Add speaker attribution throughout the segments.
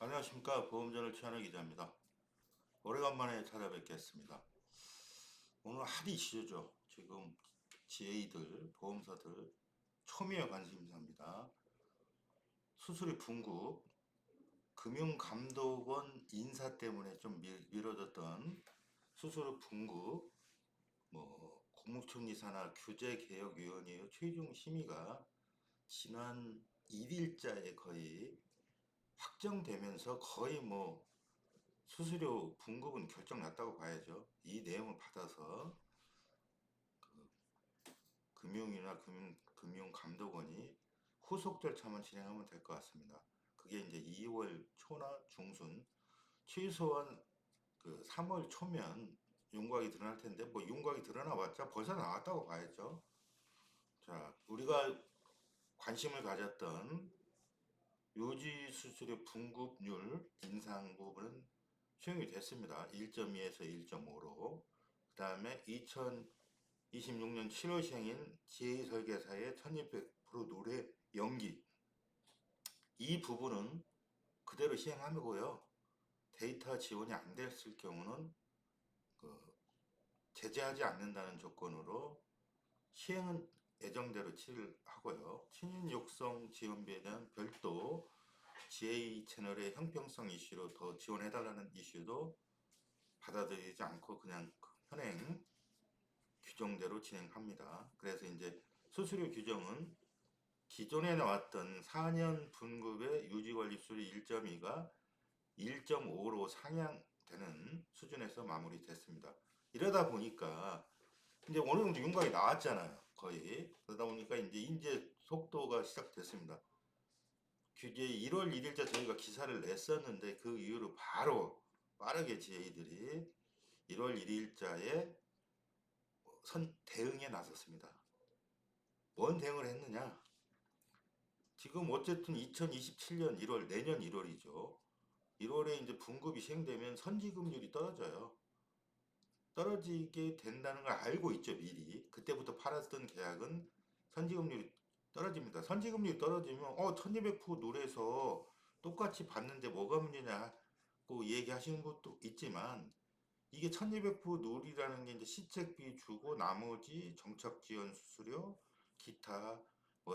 Speaker 1: 안녕하십니까. 보험전을 최한의 기자입니다. 오래간만에 찾아뵙겠습니다. 오늘 핫 이슈죠. 지금 GA들, 보험사들 초미의 관심사입니다. 수수료 분급, 금융감독원 인사 때문에 좀 미뤄졌던 수수료 분급, 국무총리사나 규제개혁위원회의 최종 심의가 지난 1일자에 거의 확정되면서 거의 수수료 분급은 결정났다고 봐야죠. 이 내용을 받아서 금융이나 금융감독원이 후속 절차만 진행하면 될 것 같습니다. 그게 이제 2월 초나 중순, 최소한 3월 초면 윤곽이 드러날 텐데, 윤곽이 드러나봤자 벌써 나왔다고 봐야죠. 자, 우리가 관심을 가졌던 유지수수료 분급률 인상 부분은 수용이 됐습니다. 1.2에서 1.5로. 그 다음에 2026년 7월생인 제2설계사의 1200% 노래 연기. 이 부분은 그대로 시행하고요. 데이터 지원이 안 됐을 경우는 제재하지 않는다는 조건으로 시행은 예정대로 하고요. 친인 육성 지원비에 대한 별도 GA 채널의 형평성 이슈로 더 지원해달라는 이슈도 받아들이지 않고 그냥 현행 규정대로 진행합니다. 그래서 이제 수수료 규정은 기존에 나왔던 4년 분급의 유지관리수수료 1.2가 1.5로 상향되는 수준에서 마무리됐습니다. 이러다 보니까 이제 어느 정도 윤곽이 나왔잖아요. 거의. 그러다 보니까 이제 인제 속도가 시작됐습니다. 규제 1월 1일자 저희가 기사를 냈었는데 그 이후로 바로 빠르게 저희들이 1월 1일자에 대응에 나섰습니다. 뭔 대응을 했느냐? 지금 어쨌든 2027년 1월, 내년 1월이죠. 1월에 이제 분급이 시행되면 선지급률이 떨어져요. 떨어지게 된다는 걸 알고 있죠, 미리. 그때부터 팔았던 계약은 선지급률이 떨어집니다. 선지급률이 떨어지면, 1200% 노래서 똑같이 받는데 뭐가 문제냐고 얘기하시는 것도 있지만, 이게 1200% 놀이라는 게 이제 시책비 주고 나머지 정착 지원 수수료, 기타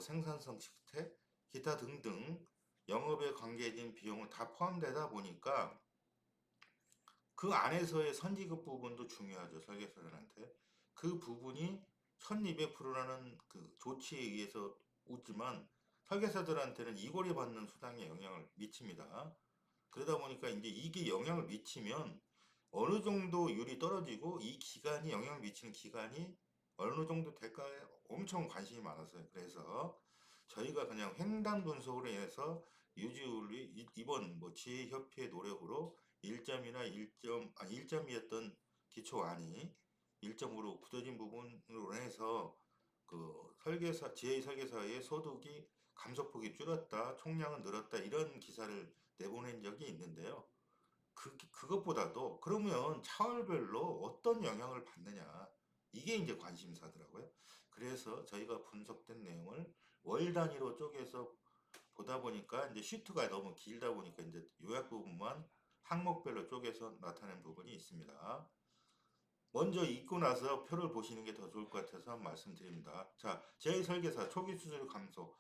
Speaker 1: 생산성 식택, 기타 등등 영업에 관계된 비용은 다 포함되다 보니까 그 안에서의 선지급 부분도 중요하죠, 설계사들한테. 그 부분이 1200%라는 그 조치에 의해서 웃지만 설계사들한테는 이골이 받는 수당에 영향을 미칩니다. 그러다 보니까 이제 이게 영향을 미치면 어느 정도 율이 떨어지고 이 기간이 영향을 미치는 기간이 어느 정도 될까에 엄청 관심이 많았어요. 그래서 저희가 그냥 횡단 분석으로 해서 유지율이 이번 지혜협회의 노력으로 1점이나 1.2였던 기초안이 1점으로 굳어진 부분으로 해서 지혜 설계사의 소득이 감소폭이 줄었다, 총량은 늘었다 이런 기사를 내보낸 적이 있는데요. 그것보다도 그러면 차월별로 어떤 영향을 받느냐. 이게 이제 관심사더라고요. 그래서 저희가 분석된 내용을 월 단위로 쪼개서 보다 보니까 이제 시트가 너무 길다 보니까 이제 요약 부분만 항목별로 쪼개서 나타낸 부분이 있습니다. 먼저 읽고 나서 표를 보시는 게 더 좋을 것 같아서 말씀드립니다. 자, 제 설계사 초기 수수료 감소.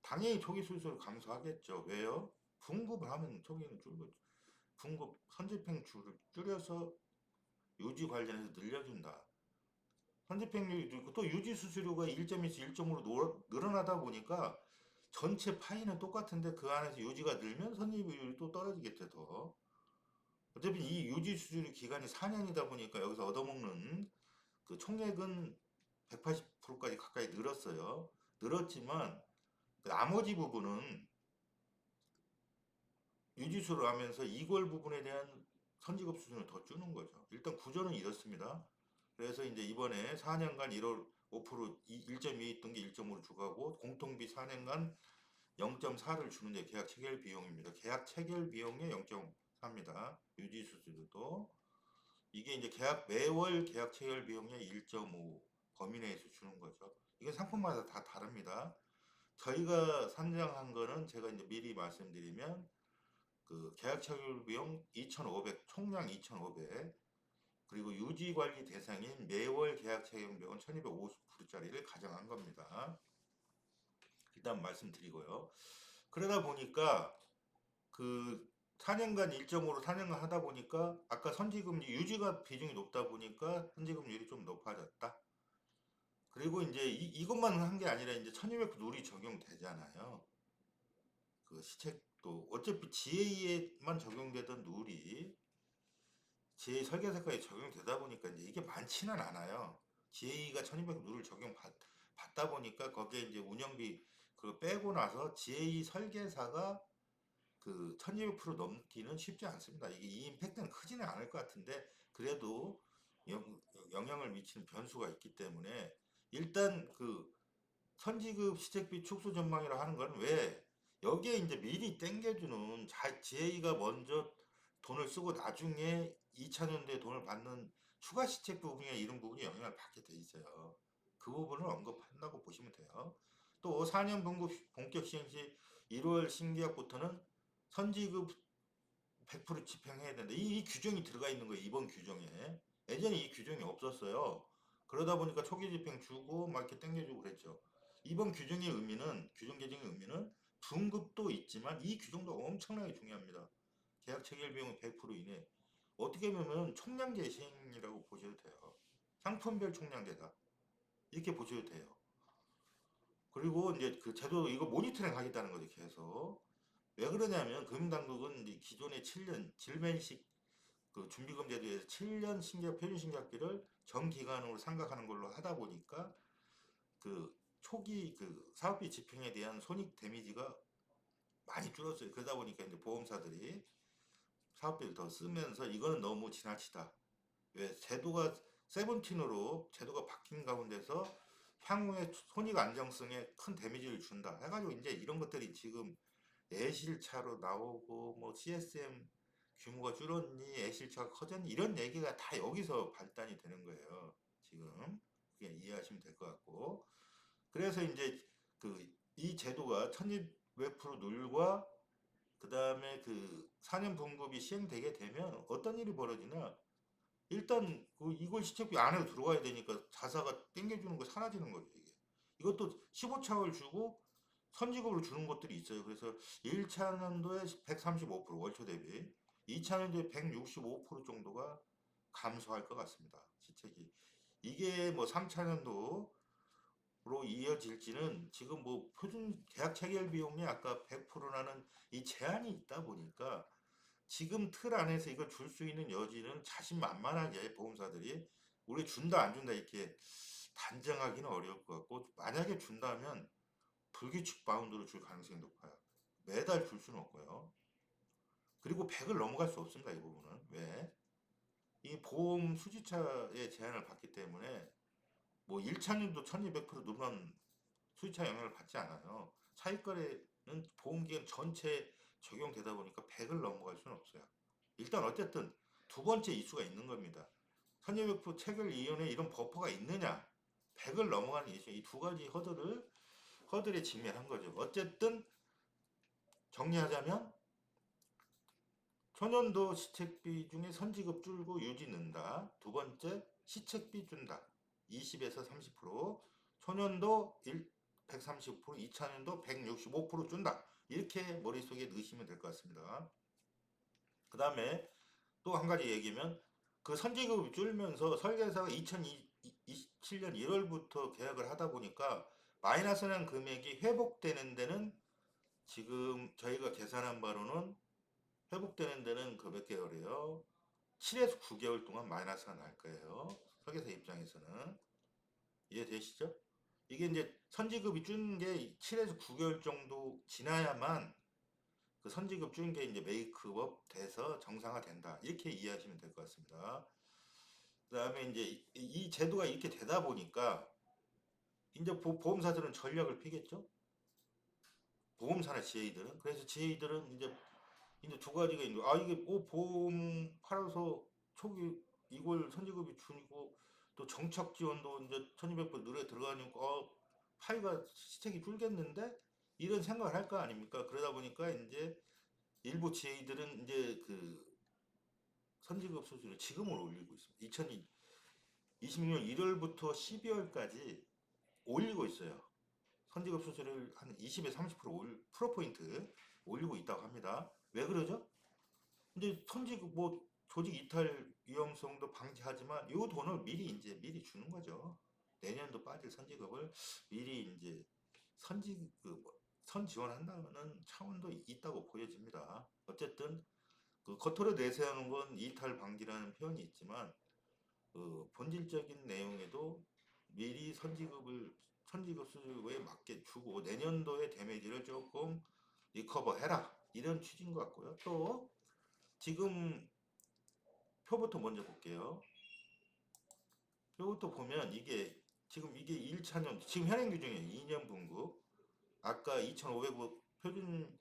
Speaker 1: 당연히 초기 수수료 감소하겠죠. 왜요? 분급을 하면 초기는 줄고 분급 선집행 줄을 줄여서 유지 관련해서 늘려준다. 선집행률이 늘고 또 유지 수수료가 1.2에서 1.5로 늘어나다 보니까 전체 파이는 똑같은데 그 안에서 유지가 늘면 선집률이 또 떨어지겠죠 더. 어차피 이 유지 수수료 기간이 4년이다 보니까 여기서 얻어먹는 그 총액은 180%까지 가까이 늘었어요. 늘었지만 나머지 부분은 유지수로 하면서 이걸 부분에 대한 선지급 수준을 더 주는 거죠. 일단 구조는 이렇습니다. 그래서 이제 이번에 4년간 1월 5% 1.2 있던 게 1.5로 주가고 공통비 4년간 0.4를 주는데 계약 체결 비용입니다. 계약 체결 비용의 0.4입니다. 유지 수수료도 이게 이제 매월 계약 체결 비용의 1.5 범위 내에서 주는 거죠. 이게 상품마다 다 다릅니다. 저희가 산정한 거는 제가 이제 미리 말씀드리면 그 계약 체결 비용 2,500, 총량 2,500, 그리고 유지 관리 대상인 매월 계약 체결 비용은 1,250%짜리를 가정한 겁니다. 일단 말씀드리고요. 그러다 보니까 그 4년간 일정으로 4년간 하다 보니까 아까 선지금리 유지가 비중이 높다 보니까 선지금률이 좀 높아졌다. 그리고 이제 이것만 한 게 아니라 이제 1200 룰이 적용되잖아요. 그 시책도 어차피 GA에만 적용되던 룰이 GA 설계사까지 적용되다 보니까 이제 이게 많지는 않아요. GA가 1200 룰을 적용받다 보니까 거기에 이제 운영비 그거 빼고 나서 GA 설계사가 그 1200% 넘기는 쉽지 않습니다. 이게 이 임팩트는 크지는 않을 것 같은데 그래도 영향을 미치는 변수가 있기 때문에 일단 그 선지급 시책비 축소 전망이라 하는 건 왜 여기에 이제 미리 땡겨주는 GA가 먼저 돈을 쓰고 나중에 2차년도에 돈을 받는 추가 시책 부분이나 이런 부분이 영향을 받게 돼 있어요. 그 부분을 언급한다고 보시면 돼요. 또 4년 분급 본격 시행 시 1월 신계약부터는 선지급 100% 집행해야 된다. 이 규정이 들어가 있는 거예요. 이번 규정에. 예전에 이 규정이 없었어요. 그러다 보니까 초기 집행 주고 막 이렇게 땡겨주고 그랬죠. 이번 규정의 의미는 규정 개정의 의미는 분급도 있지만 이 규정도 엄청나게 중요합니다. 계약 체결 비용 100% 이내. 어떻게 보면 총량제 시행이라고 보셔도 돼요. 상품별 총량제다. 이렇게 보셔도 돼요. 그리고 이제 그 제도 이거 모니터링 하겠다는 거죠. 계속. 왜 그러냐면 금융당국은 이제 기존의 7년 질면식 그 준비금 제도에서 7년 신계약 표준 신계약비를 정기간으로 상각하는 걸로 하다 보니까 그 초기 그 사업비 집행에 대한 손익 데미지가 많이 줄었어요. 그러다 보니까 이제 보험사들이 사업비를 더 쓰면서 이거는 너무 지나치다. 왜 제도가 세븐틴으로 제도가 바뀐 가운데서 향후에 손익 안정성에 큰 데미지를 준다. 해가지고 이제 이런 것들이 지금 내실차로 나오고 뭐 CSM 규모가 줄었니 애실차가 커졌니 이런 얘기가 다 여기서 발단이 되는 거예요. 지금 그게 이해하시면 될 것 같고 그래서 이제 그 이 제도가 1200% 룰과 그 다음에 그 4년 분급이 시행되게 되면 어떤 일이 벌어지나 일단 그 이걸 시책비 안으로 들어가야 되니까 자사가 땡겨주는 거 사라지는 거죠 이게. 이것도 15차월 주고 선지급으로 주는 것들이 있어요. 그래서 1차년도에 135% 월초 대비, 2차년도에 165% 정도가 감소할 것 같습니다. 시책이. 이게 뭐 3차년도로 이어질지는 지금 뭐 표준 계약 체결 비용이 아까 100%라는 이 제한이 있다 보니까 지금 틀 안에서 이걸 줄 수 있는 여지는 자신만만하게 보험사들이 우리 준다 안 준다 이렇게 단정하기는 어려울 것 같고 만약에 준다면 불규칙 바운드로 줄 가능성이 높아요. 매달 줄 수는 없고요. 그리고 100을 넘어갈 수 없습니다. 이 부분은. 왜? 이 보험 수지차의 제한을 받기 때문에 뭐 1차년도 1200% 누르면 수지차 영향을 받지 않아요. 차익거래는 보험기간 전체에 적용되다 보니까 100을 넘어갈 수는 없어요. 일단 어쨌든 두 번째 이슈가 있는 겁니다. 1200% 체결 이연에 이런 버퍼가 있느냐? 100을 넘어가는 이슈. 이 두 가지 허들에 직면한 거죠. 어쨌든 정리하자면 초년도 시책비 중에 선지급 줄고 유지 는다. 두 번째 시책비 준다. 20에서 30%. 초년도 130%, 2차년도 165% 준다. 이렇게 머릿속에 넣으시면 될 것 같습니다. 그 다음에 또 한 가지 얘기면 그 선지급이 줄면서 설계사가 2027년 1월부터 계약을 하다 보니까 마이너스 난 금액이 회복되는 데는 지금 저희가 계산한 바로는 회복되는 데는 그 몇 개월이에요? 7에서 9개월 동안 마이너스가 날 거예요. 설계사 입장에서는. 이해되시죠? 이게 이제 선지급이 준 게 7에서 9개월 정도 지나야만 그 선지급 준 게 이제 메이크업 돼서 정상화 된다. 이렇게 이해하시면 될 것 같습니다. 그 다음에 이제 이 제도가 이렇게 되다 보니까 이제 보험사들은 전략을 피겠죠? 보험사나 GA들은. 그래서 GA들은 이제 두 가지가 있는 거. 아 이게 뭐 보험 팔아서 초기 이걸 선지급이 주고 또 정착 지원도 이제 1200번 늘에 들어가니까 파이가 시책이 줄겠는데 이런 생각을 할 거 아닙니까? 그러다 보니까 이제 일부 GA들은 이제 그 선지급 수수료 지금을 올리고 있습니다. 2026년 1월부터 12월까지 올리고 있어요. 선지급 수수료를 한 20에서 30% 프로포인트 올리고 있다고 합니다. 왜 그러죠? 근데 선지급 뭐 조직 이탈 위험성도 방지하지만 요 돈을 미리 주는 거죠. 내년도 빠질 선지급을 미리 이제 선지 선 지원한다는 차원도 있다고 보여집니다. 어쨌든 그 겉으로 내세우는 건 이탈 방지라는 표현이 있지만 그 본질적인 내용에도 미리 선지급 수준에 맞게 주고 내년도의 데미지를 조금 리커버해라 이런 취지인 것 같고요. 또 지금 표부터 먼저 볼게요. 표부터 보면 지금 이게 1차년 지금 현행 규정이에요. 2년 분급 아까 2,500 표준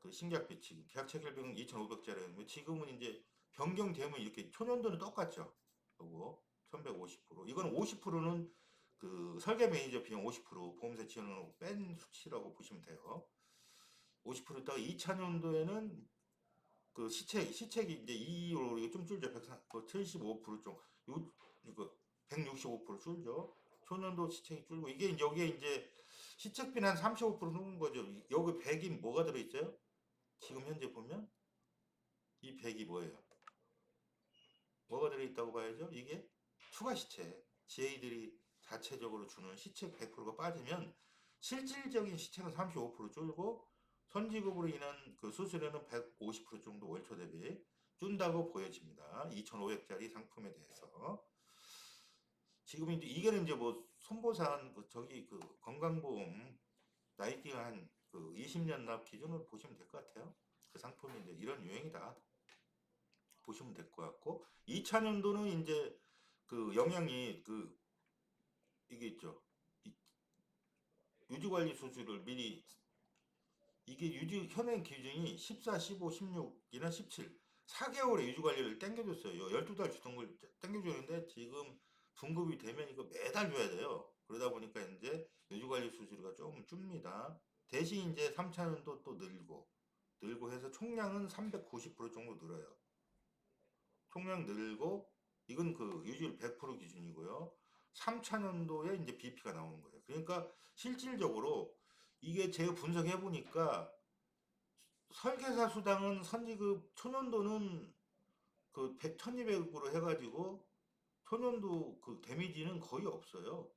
Speaker 1: 그 신계약비 지금 계약 체결비는 2,500짜리였는데 지금은 이제 변경되면 이렇게 초년도는 똑같죠. 그리고 1,150% 이거는 50%는 그 설계 매니저 비용 50% 보험사 지원을 뺀 수치라고 보시면 돼요. 50%다가 2차년도에는 그 시책이 이제 2로 이거 좀 줄죠. 75% 좀, 이거 165% 줄죠. 초년도 시책이 줄고 이게 여기에 이제 시책비는 한 35% 넣은 거죠. 여기 100이 뭐가 들어있어요? 지금 현재 보면 이 100이 뭐예요? 뭐가 들어있다고 봐야죠? 이게 추가 시책. GA들이 자체적으로 주는 시책 100%가 빠지면 실질적인 시책은 35% 줄고 선지급으로 인한 그 수수료는 150% 정도 월초 대비 준다고 보여집니다. 2,500짜리 상품에 대해서. 지금 이게는 이제 뭐 손보상 저기 그 건강보험 나이키가 한그 20년 납 기준으로 보시면 될 것 같아요. 그 상품이 이제 이런 유행이다. 보시면 될 것 같고 2차년도는 이제 그 영향이 그 이게 있죠. 유지관리 수수료를 미리 이게 유지 현행 기준이 14, 15, 16이나 17 4개월의 유지관리를 땡겨줬어요. 12달 주던 걸 땡겨줬는데 지금 분급이 되면 이거 매달 줘야 돼요. 그러다 보니까 이제 유지관리 수수료가 조금 줍니다. 대신 이제 3차년도 또 늘고 해서 총량은 390% 정도 늘어요. 총량 늘고 이건 그 유지율 100% 기준이고요. 3차년도에 이제 BP가 나오는 거예요. 그러니까 실질적으로 이게 제가 분석해 보니까 설계사 수당은 선지급 초년도는 그 100, 1200으로 해가지고 초년도 그 데미지는 거의 없어요.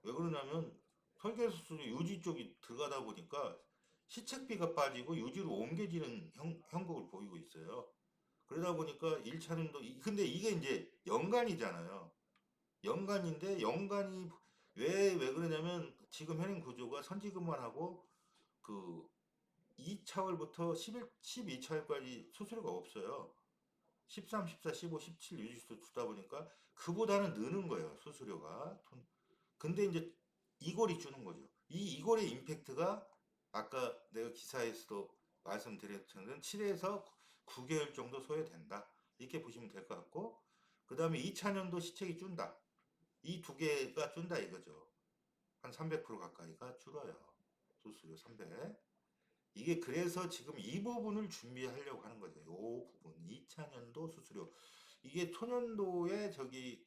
Speaker 1: 왜 그러냐면 설계사 수당 유지 쪽이 들어가다 보니까 시책비가 빠지고 유지로 옮겨지는 형국을 보이고 있어요. 그러다 보니까 1차년도 근데 이게 이제 연간이잖아요. 연간인데 연간이 왜 그러냐면 지금 현행 구조가 선지급만 하고 그 2차월부터 11, 12차월까지 수수료가 없어요. 13, 14, 15, 17 유지수 주다 보니까 그보다는 느는 거예요. 수수료가. 근데 이제 이골이 주는 거죠. 이 이골의 임팩트가 아까 내가 기사에서도 말씀드렸던 7에서 9개월 정도 소요된다. 이렇게 보시면 될 것 같고 그 다음에 2차년도 시책이 준다. 이 두 개가 준다 이거죠. 한 300% 가까이가 줄어요. 수수료 300. 이게 그래서 지금 이 부분을 준비하려고 하는 거죠. 이 부분 2차년도 수수료. 이게 초년도에 저기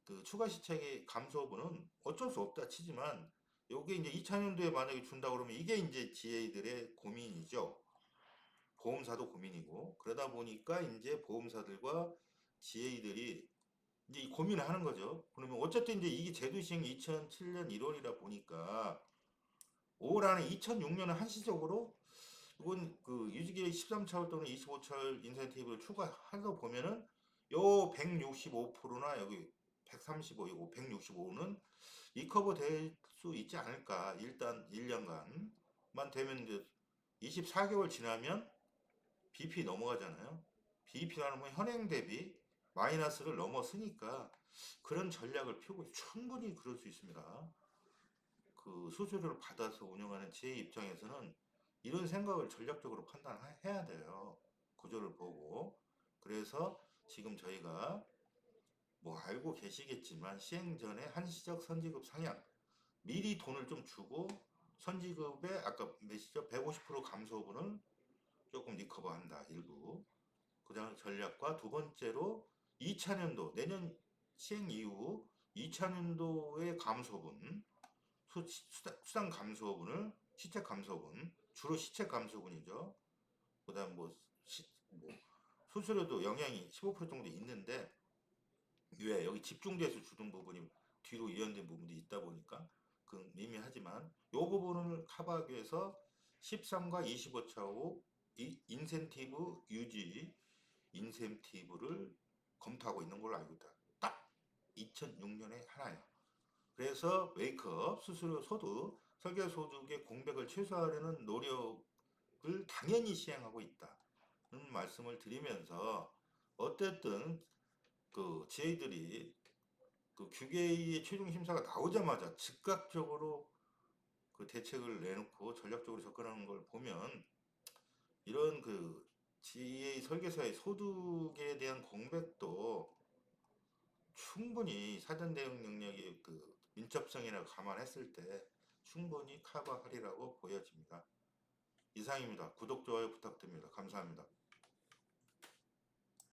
Speaker 1: 그 추가 시책의 감소분은 어쩔 수 없다 치지만 요게 이제 2차년도에 만약에 준다 그러면 이게 이제 GA들의 고민이죠. 보험사도 고민이고 그러다 보니까 이제 보험사들과 GA들이 이제 이 고민을 하는 거죠. 그러면 어쨌든 이제 이게 제도 시행이 2007년 1월이라 보니까 올 안에 2006년은 한시적으로 이건 그 유지기의 13차월 또는 25차월 인센티브를 추가하다 보면은 요 165%나 여기 135, 이거 165는 리커버 될 수 있지 않을까. 일단 1년간만 되면 이제 24개월 지나면 BP 넘어가잖아요. BP라는 건 현행 대비 마이너스를 넘어서니까 그런 전략을 펴고 충분히 그럴 수 있습니다. 그 수수료를 받아서 운영하는 제 입장에서는 이런 생각을 전략적으로 판단해야 돼요. 구조를 보고. 그래서 지금 저희가 뭐 알고 계시겠지만 시행 전에 한시적 선지급 상향 미리 돈을 좀 주고 선지급에 아까 몇이죠? 50% 감소분을 조금 리커버한다 일부. 그다음 전략과 두 번째로 2차년도 내년 시행 이후 2차년도의 감소분 수당 감소분을 시책 감소분 주로 시책 감소분이죠. 그다음 뭐 수수료도 영향이 15% 정도 있는데 왜 여기 집중돼서 주는 부분이 뒤로 이연된 부분이 있다 보니까 그 미미하지만 이 부분을 커버하기 위해서 13과 25 차후 인센티브 유지 인센티브를 검토하고 있는 걸로 알고 있다. 딱 2006년에 하나요. 그래서 웨이크업 수수료 소득 설계 소득의 공백을 최소화하려는 노력을 당연히 시행하고 있다는 말씀을 드리면서 어쨌든 그 저희들이 그 QK의 최종 심사가 나오자마자 즉각적으로 그 대책을 내놓고 전략적으로 접근하는 걸 보면 이런 그 GA 설계사의 소득에 대한 공백도 충분히 사전 대응 능력의 그 민첩성이나 감안했을 때 충분히 커버하리라고 보여집니다. 이상입니다. 구독, 좋아요 부탁드립니다. 감사합니다.